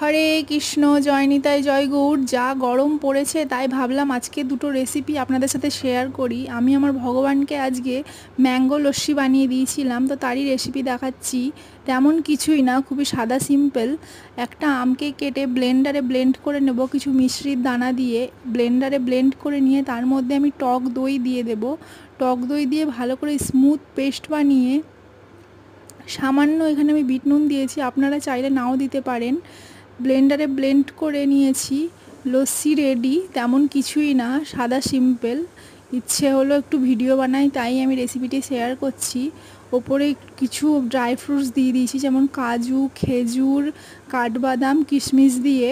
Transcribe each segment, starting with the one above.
হরে কৃষ্ণ, জয় নিতাই, জয় গৌর। যা গরম পড়েছে তাই ভাবলাম আজকে দুটো রেসিপি আপনাদের সাথে শেয়ার করি। আমি আমার ভগবানকে আজকে ম্যাঙ্গো লস্যি বানিয়ে দিয়েছিলাম, তো তারই রেসিপি দেখাচ্ছি। তেমন কিছুই না, খুবই সাদা সিম্পল। একটা আমকে কেটে ব্লেন্ডারে ব্লেন্ড করে নেব, কিছু মিশ্রির দানা দিয়ে ব্লেন্ডারে ব্লেন্ড করে নিয়ে তার মধ্যে আমি টক দই দিয়ে দেব। টক দই দিয়ে ভালো করে স্মুথ পেস্ট বানিয়ে সামান্য এখানে আমি বিট নুন দিয়েছি, আপনারা চাইলে নাও দিতে পারেন। ব্লেন্ডারে ব্লেন্ড করে নিয়েছি, লস্যি রেডি। তেমন কিছুই না, সাদা সিম্পল। ইচ্ছে হলো একটু ভিডিও বানাই, তাই আমি রেসিপিটি শেয়ার করছি। ওপরে কিছু ড্রাই ফ্রুটস দিয়ে দিয়েছি, যেমন কাজু, খেজুর, কাঠবাদাম, কিশমিশ দিয়ে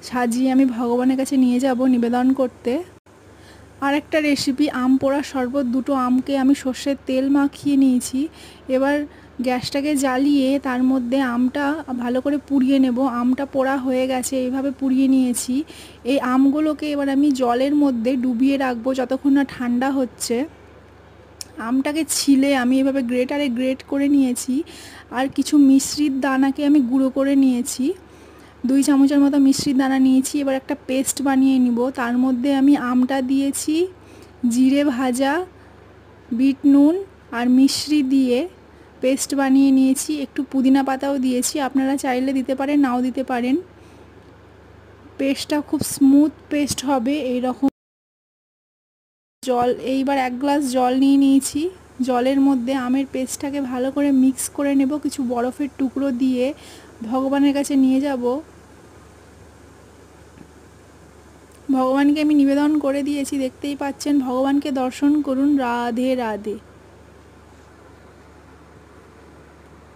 সাজিয়ে আমি ভগবানের কাছে নিয়ে যাব নিবেদন করতে। আর একটা রেসিপি, আম পোড়া শরবত। দুটো আমকে আমি সর্ষের তেল মাখিয়ে নিয়েছি। এবার গ্যাসটাকে জ্বালিয়ে তার মধ্যে আমটা ভালো করে পুড়িয়ে নেব। আমটা পোড়া হয়ে গেছে, এইভাবে পুড়িয়ে নিয়েছি। এই আমগুলোকে এবার আমি জলের মধ্যে ডুবিয়ে রাখবো যতক্ষণ না ঠান্ডা হচ্ছে। আমটাকে ছিলে আমি এভাবে গ্রেটারে গ্রেট করে নিয়েছি, আর কিছু মিশ্রির দানাকে আমি গুঁড়ো করে নিয়েছি। 2 চামচের মতো মিশ্রির দানা নিয়েছি। এবার একটা পেস্ট বানিয়ে নিব। তার মধ্যে আমি আমটা দিয়েছি, জিরে ভাজা, বিট নুন আর মিশ্রি দিয়ে পেস্ট বানিয়ে নিয়েছি। একটু পুদিনা পাতাও দিয়েছি, আপনারা চাইলে দিতে পারেন, নাও দিতে পারেন। পেস্টটা খুব স্মুথ পেস্ট হবে এইরকম। এইবার 1 গ্লাস জল নিয়ে নিয়েছি। জলের মধ্যে আমের পেস্টটাকে ভালো করে মিক্স করে নেব। কিছু বরফের টুকরো দিয়ে ভগবানের কাছে নিয়ে যাব। ভগবানকে আমি নিবেদন করে দিয়েছি, দেখতেই পাচ্ছেন। ভগবানকে দর্শন করুন। রাধে রাধে।